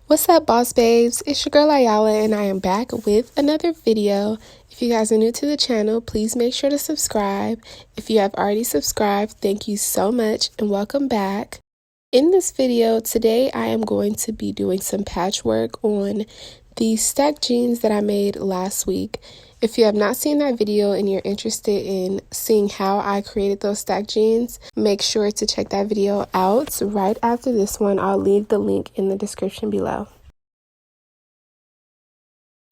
What's up, boss babes? It's your girl Ayala, and I am back with another video. If you guys are new to the channel, please make sure to subscribe. If you have already subscribed, thank you so much and welcome back. In this video today, I am going to be doing some patchwork on the stacked jeans that I made last week. If you have not seen that video and you're interested in seeing how I created those stacked jeans, make sure to check that video out right after this one. I'll leave the link in the description below.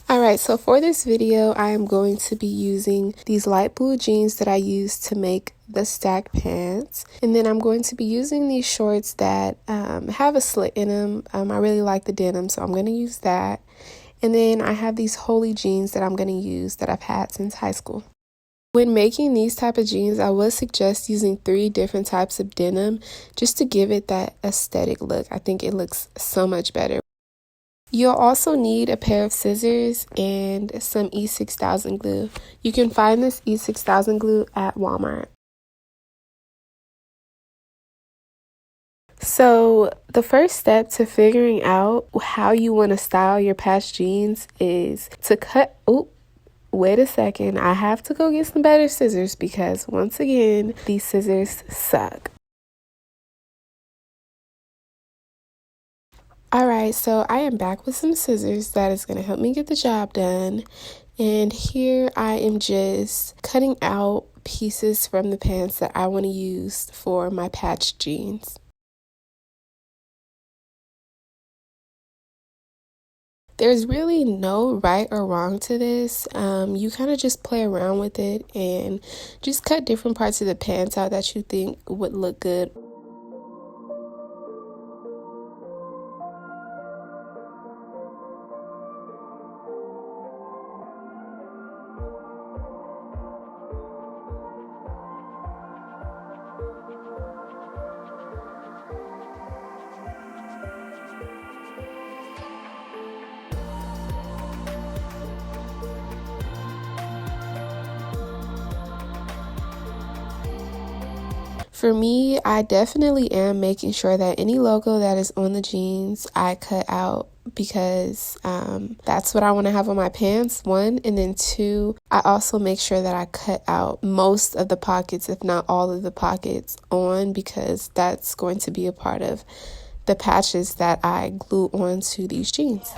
Alright, so for this video, I am going to be using these light blue jeans that I used to make the stacked pants. And then I'm going to be using these shorts that have a slit in them. I really like the denim, so I'm going to use that. And then I have these holy jeans that I'm going to use that I've had since high school. When making these type of jeans, I would suggest using 3 different types of denim just to give it that aesthetic look. I think it looks so much better. You'll also need a pair of scissors and some E6000 glue. You can find this E6000 glue at Walmart. So the first step to figuring out how you want to style your patch jeans is to cut. Oh, wait a second. I have to go get some better scissors because once again, these scissors suck. Alright, so I am back with some scissors that is going to help me get the job done. And here I am just cutting out pieces from the pants that I want to use for my patch jeans. There's really no right or wrong to this. You kind of just play around with it and just cut different parts of the pants out that you think would look good. For me, I definitely am making sure that any logo that is on the jeans I cut out because that's what I want to have on my pants, 1. And then 2, I also make sure that I cut out most of the pockets, if not all of the pockets on, because that's going to be a part of the patches that I glue onto these jeans.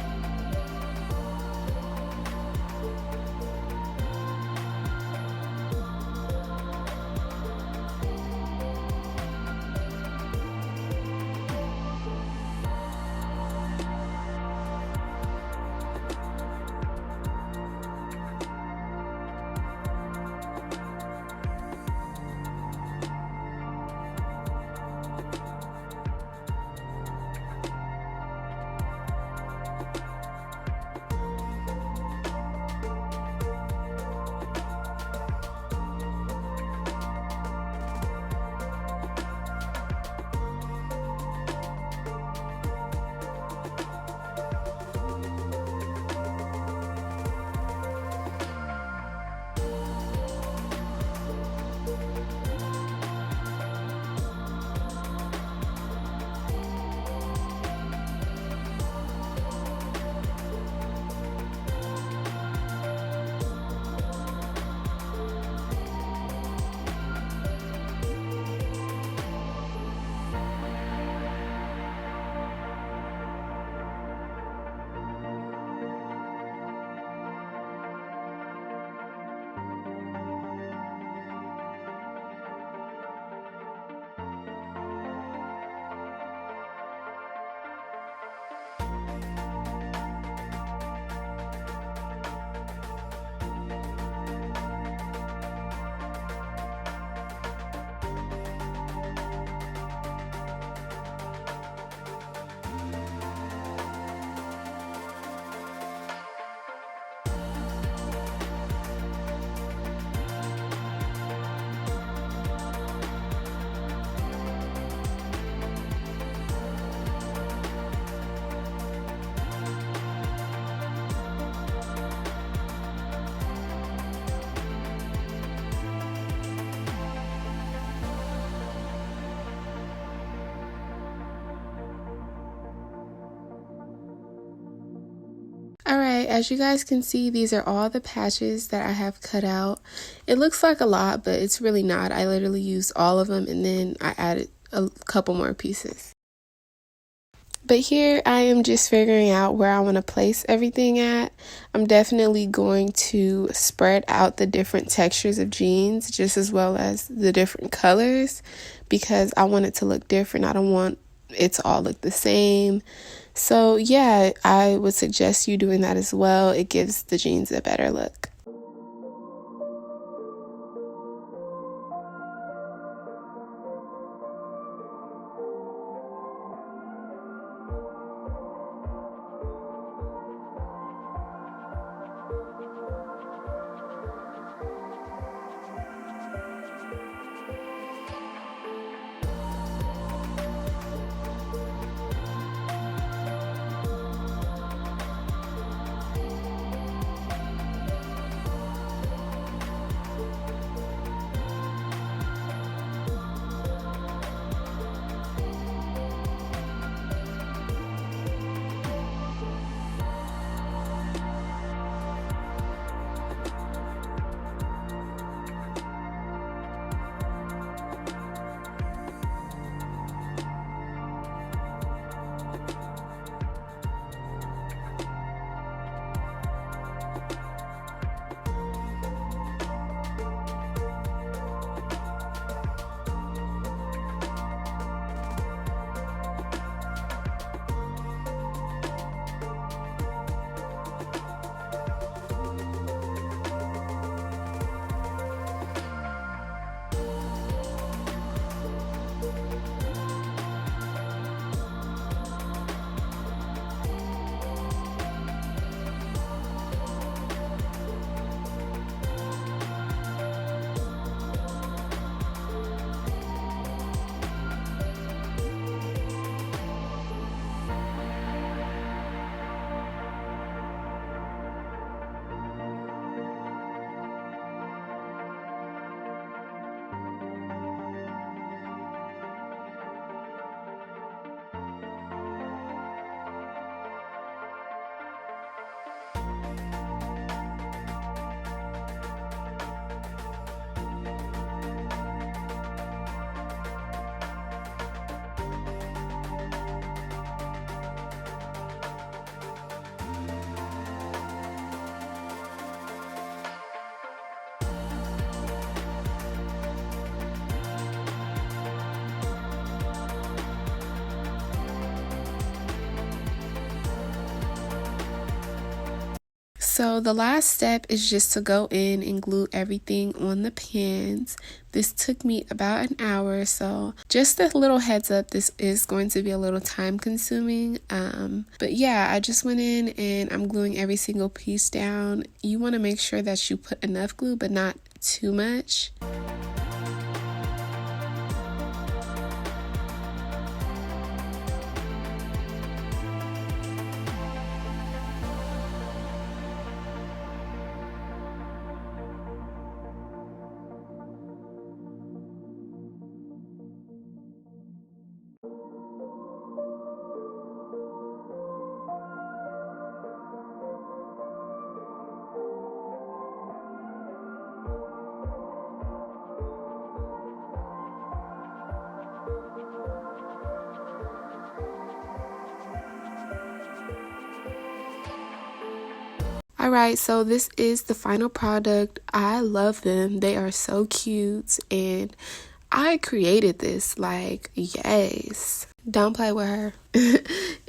Alright, as you guys can see, these are all the patches that I have cut out. It looks like a lot, but it's really not. I literally used all of them and then I added a couple more pieces. But here I am just figuring out where I want to place everything at. I'm definitely going to spread out the different textures of jeans just as well as the different colors because I want it to look different. I don't want it to all look the same. So yeah, I would suggest you doing that as well. It gives the jeans a better look. So the last step is just to go in and glue everything on the pants. This took me about an hour, so just a little heads up, this is going to be a little time consuming. But yeah, I just went in and I'm gluing every single piece down. You want to make sure that you put enough glue, but not too much. Alright, so this is the final product. I love them. They are so cute and I created this, like, yes. Don't play with her.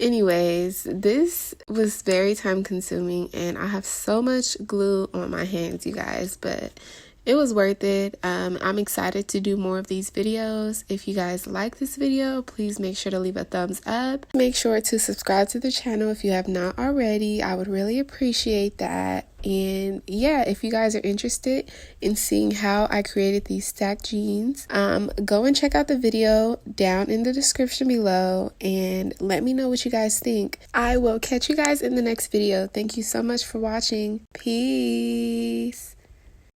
Anyways, this was very time consuming and I have so much glue on my hands, you guys, but it was worth it. I'm excited to do more of these videos. If you guys like this video, please make sure to leave a thumbs up. Make sure to subscribe to the channel if you have not already. I would really appreciate that. And yeah, if you guys are interested in seeing how I created these stacked jeans, go and check out the video down in the description below and let me know what you guys think. I will catch you guys in the next video. Thank you so much for watching. Peace.